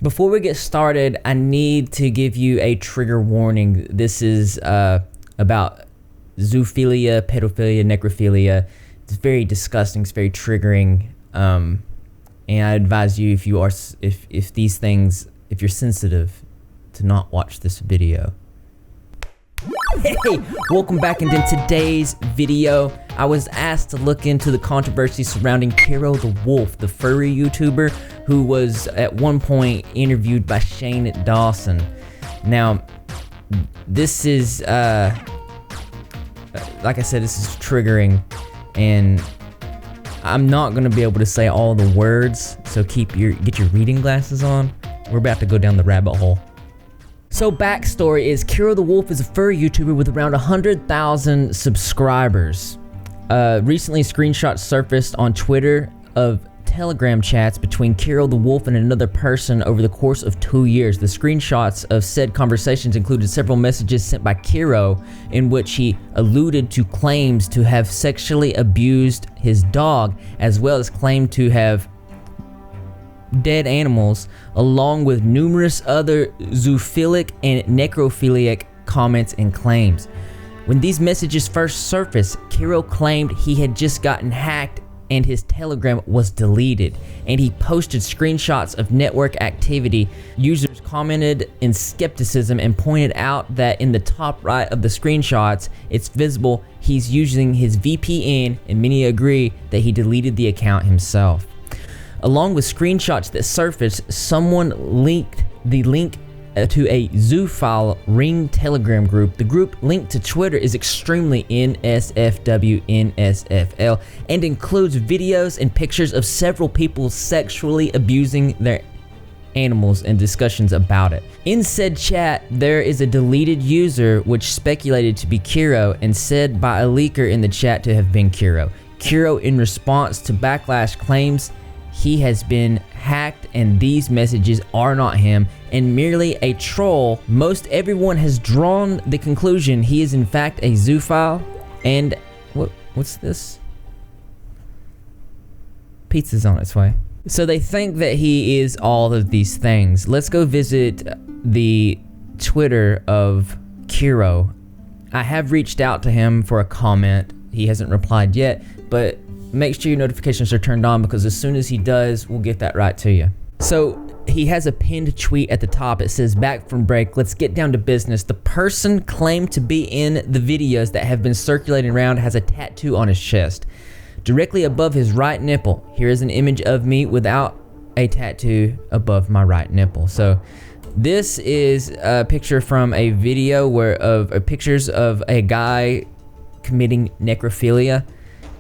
Before we get started, I need to give you a trigger warning. This is about zoophilia, pedophilia, necrophilia. It's very disgusting. It's very triggering. And I advise you, if you're sensitive, to not watch this video. Hey, welcome back. And in today's video, I was asked to look into the controversy surrounding Kero the Wolf, the furry YouTuber who was at one point interviewed by Shane Dawson. Now, this is, like I said, this is triggering, and I'm not gonna be able to say all the words, so get your reading glasses on. We're about to go down the rabbit hole. So backstory is Kero the Wolf is a furry YouTuber with around 100,000 subscribers. Recently screenshots surfaced on Twitter of Telegram chats between Kero the Wolf and another person over the course of 2 years. The screenshots of said conversations included several messages sent by Kero in which he alluded to claims to have sexually abused his dog, as well as claimed to have dead animals, along with numerous other zoophilic and necrophiliac comments and claims. When these messages first surfaced, Kero claimed he had just gotten hacked and his Telegram was deleted, and he posted screenshots of network activity. Users commented in skepticism and pointed out that in the top right of the screenshots, it's visible he's using his VPN, and many agree that he deleted the account himself. Along with screenshots that surfaced, someone linked the link to a zoophile ring Telegram group. The group linked to Twitter is extremely NSFW/NSFL and includes videos and pictures of several people sexually abusing their animals and discussions about it. In said chat, there is a deleted user which speculated to be Kero and said by a leaker in the chat to have been Kero. Kero, in response to backlash, claims he has been hacked and these messages are not him and merely a troll. Most everyone has drawn the conclusion he is in fact a zoophile and what's this? Pizza's on its way. So they think that he is all of these things. Let's go visit the Twitter of Kero. I have reached out to him for a comment. He hasn't replied yet, but make sure your notifications are turned on because as soon as he does, we'll get that right to you. So he has a pinned tweet at the top. It says, "Back from break, let's get down to business. The person claimed to be in the videos that have been circulating around has a tattoo on his chest, directly above his right nipple. Here is an image of me without a tattoo above my right nipple." So this is a picture from a video of pictures of a guy committing necrophilia.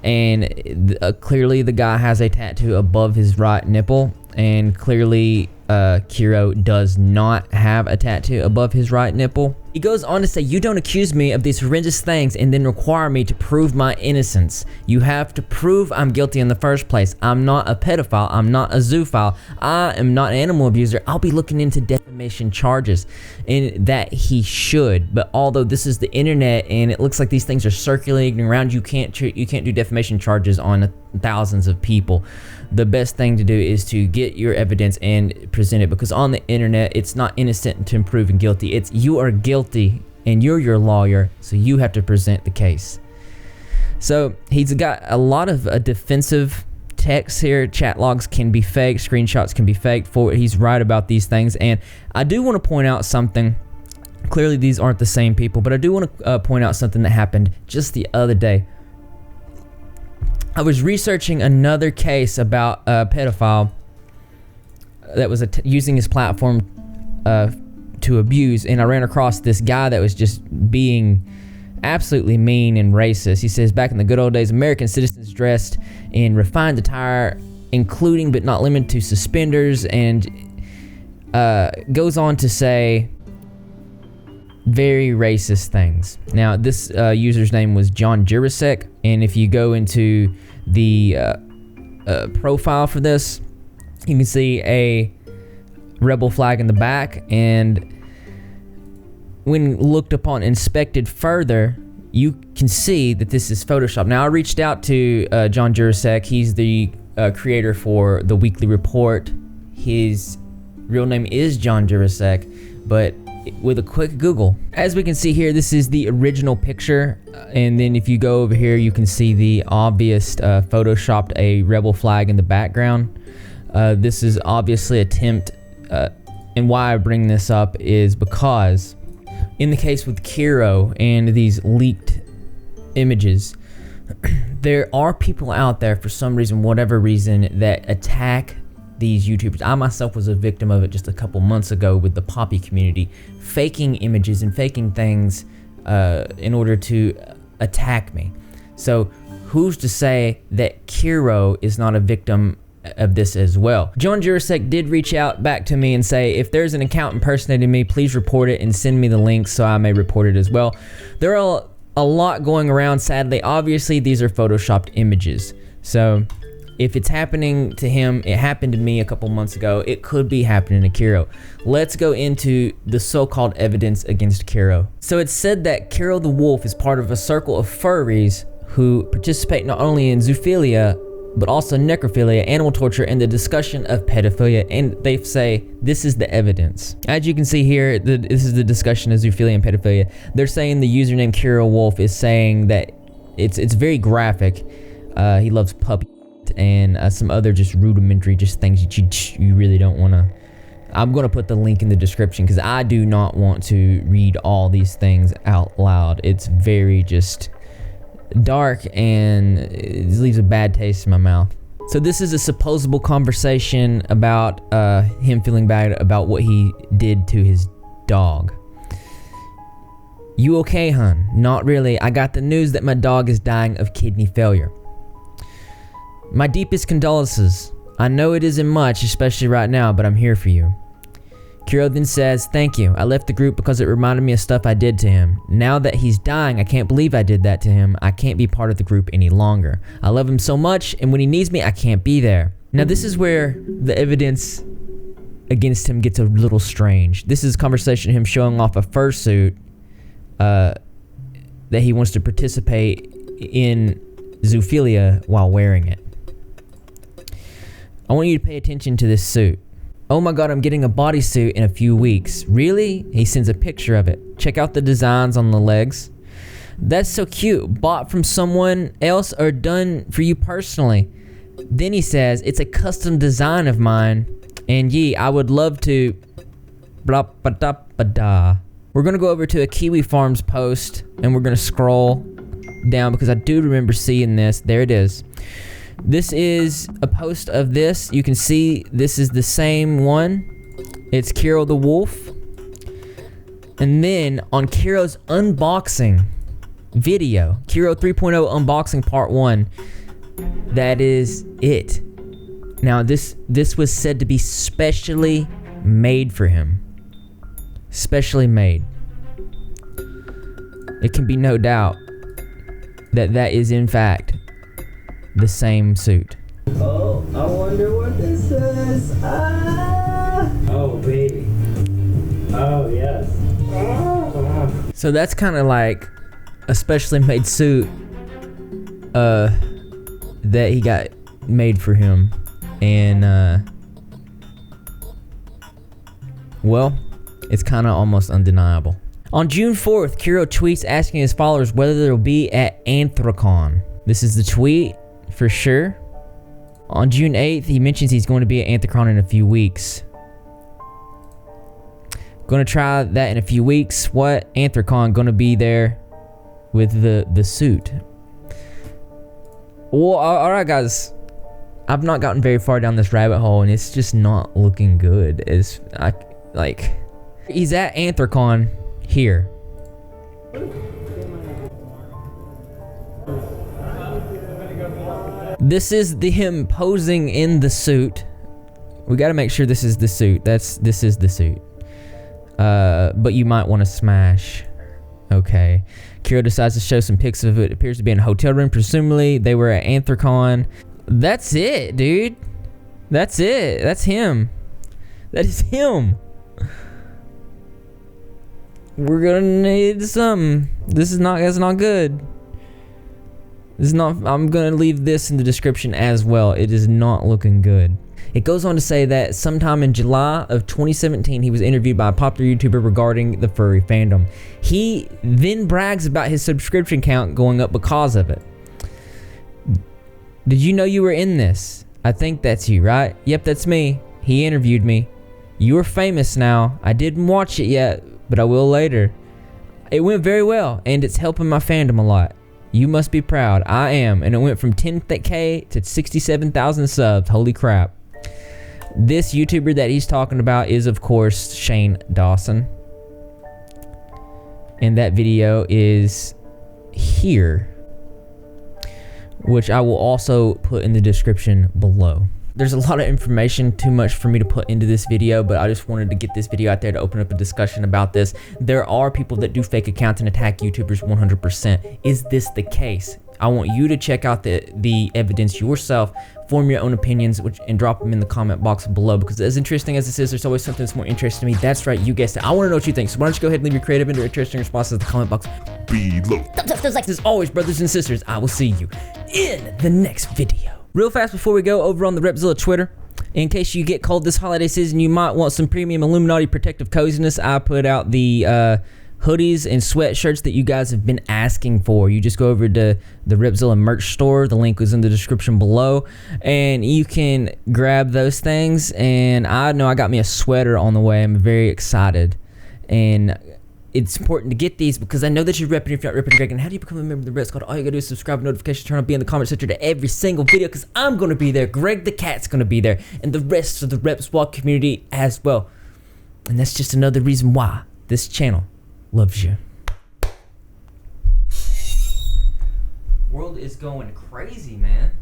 And clearly the guy has a tattoo above his right nipple, and clearly Kero does not have a tattoo above his right nipple. He goes on to say, "You don't accuse me of these horrendous things and then require me to prove my innocence. You have to prove I'm guilty in the first place. I'm not a pedophile. I'm not a zoophile. I am not an animal abuser. I'll be looking into defamation charges," and that he should. But although this is the internet and it looks like these things are circulating around, you can't do defamation charges on thousands of people. The best thing to do is to get your evidence and present it, because on the internet it's not innocent until proven guilty. It's you are guilty and you're your lawyer, so you have to present the case. So he's got a lot of defensive text here. Chat logs can be fake, screenshots can be fake. He's right about these things, and I do want to point out something. Clearly these aren't the same people, but I do want to point out something that happened just the other day. I was researching another case about a pedophile that was using his platform to abuse, and I ran across this guy that was just being absolutely mean and racist. He says, "Back in the good old days, American citizens dressed in refined attire, including but not limited to suspenders," and goes on to say very racist things. Now, this user's name was Jurassic, and if you go into the profile for this, you can see a rebel flag in the back, and when looked upon, inspected further, you can see that this is Photoshop. Now, I reached out to Jurassic. He's the creator for the Weekly Report. His real name is John Jurassic, but with a quick Google. As we can see here, this is the original picture, and then if you go over here, you can see the obvious photoshopped a rebel flag in the background. This is obviously attempt, and why I bring this up is because in the case with Kero and these leaked images, there are people out there for some reason, whatever reason, that attack these YouTubers. I myself was a victim of it just a couple months ago with the Poppy community, faking images and faking things in order to attack me. So who's to say that Kero is not a victim of this as well? John Jurassic did reach out back to me and say, if there's an account impersonating me, please report it and send me the link so I may report it as well. There are a lot going around, sadly. Obviously, these are photoshopped images. So if it's happening to him, it happened to me a couple months ago, it could be happening to Kero. Let's go into the so-called evidence against Kero. So it's said that Kero the Wolf is part of a circle of furries who participate not only in zoophilia, but also necrophilia, animal torture, and the discussion of pedophilia, and they say this is the evidence. As you can see here, this is the discussion of zoophilia and pedophilia. They're saying the username Kero Wolf is saying that it's very graphic. He loves puppy and some other just rudimentary things that you really don't want to. I'm going to put the link in the description because I do not want to read all these things out loud. It's very just dark and it leaves a bad taste in my mouth. So this is a supposable conversation about him feeling bad about what he did to his dog. You okay, hun? Not really. I got the news that my dog is dying of kidney failure. My deepest condolences. I know it isn't much, especially right now, but I'm here for you. Kero then says, thank you. I left the group because it reminded me of stuff I did to him. Now that he's dying, I can't believe I did that to him. I can't be part of the group any longer. I love him so much, and when he needs me, I can't be there. Now this is where the evidence against him gets a little strange. This is a conversation of him showing off a fursuit that he wants to participate in zoophilia while wearing it. I want you to pay attention to this suit. Oh my god, I'm getting a bodysuit in a few weeks. Really? He sends a picture of it. Check out the designs on the legs. That's so cute. Bought from someone else or done for you personally. Then he says, it's a custom design of mine. And I would love to... Blah, ba, da, ba, da. We're going to go over to a Kiwi Farms post and we're going to scroll down because I do remember seeing this. There it is. This is a post of this. You can see this is the same one. It's Kero the Wolf. And then on Kero's unboxing video, Kero 3.0 unboxing part 1, that is it. Now this was said to be specially made for him. Specially made. It can be no doubt that that is in fact the same suit. Oh, I wonder what this is. Ah! Oh, baby. Oh, yes. So that's kind of like a specially made suit that he got made for him. And well, it's kind of almost undeniable. On June 4th, Kero tweets asking his followers whether they'll be at Anthrocon. This is the tweet for sure. On June 8th, he mentions he's going to be at Anthrocon in a few weeks. Going to try that in a few weeks. What? Anthrocon, going to be there with the suit. Well, alright guys. I've not gotten very far down this rabbit hole and it's just not looking good. He's at Anthrocon here. This is him posing in the suit. We gotta make sure this is the suit. This is the suit. But you might want to smash. Okay. Kero decides to show some pics of it. It appears to be in a hotel room. Presumably, they were at Anthrocon. That's it, dude. That's it. That's him. That is him. We're gonna need something. That's not good. This is not. I'm gonna leave this in the description as well. It is not looking good. It goes on to say that sometime in July of 2017, he was interviewed by a popular YouTuber regarding the furry fandom. He then brags about his subscription count going up because of it. Did you know you were in this? I think that's you, right? Yep, that's me. He interviewed me. You are famous now. I didn't watch it yet, but I will later. It went very well, and it's helping my fandom a lot. You must be proud. I am. And it went from 10K to 67,000 subs. Holy crap. This YouTuber that he's talking about is, of course, Shane Dawson. And that video is here, which I will also put in the description below. There's a lot of information, too much for me to put into this video, but I just wanted to get this video out there to open up a discussion about this. There are people that do fake accounts and attack YouTubers 100%. Is this the case? I want you to check out the evidence yourself, form your own opinions, and drop them in the comment box below, because as interesting as this is, there's always something that's more interesting to me. That's right, you guessed it. I want to know what you think, so why don't you go ahead and leave your creative and interesting responses in the comment box below. Thumbs up, those likes. As always, brothers and sisters, I will see you in the next video. Real fast before we go, over on the Repzilla Twitter, in case you get cold this holiday season, you might want some premium Illuminati protective coziness. I put out the hoodies and sweatshirts that you guys have been asking for. You just go over to the Repzilla merch store. The link was in the description below, and you can grab those things. And I know I got me a sweater on the way. I'm very excited, and it's important to get these because I know that you're repping. If you're not repping, Greg, and how do you become a member of the Rep Squad? All you gotta do is subscribe, notification, turn on, be in the comment section to every single video, because I'm gonna be there. Greg the Cat's gonna be there, and the rest of the Rep Squad community as well. And that's just another reason why this channel loves you. World is going crazy, man.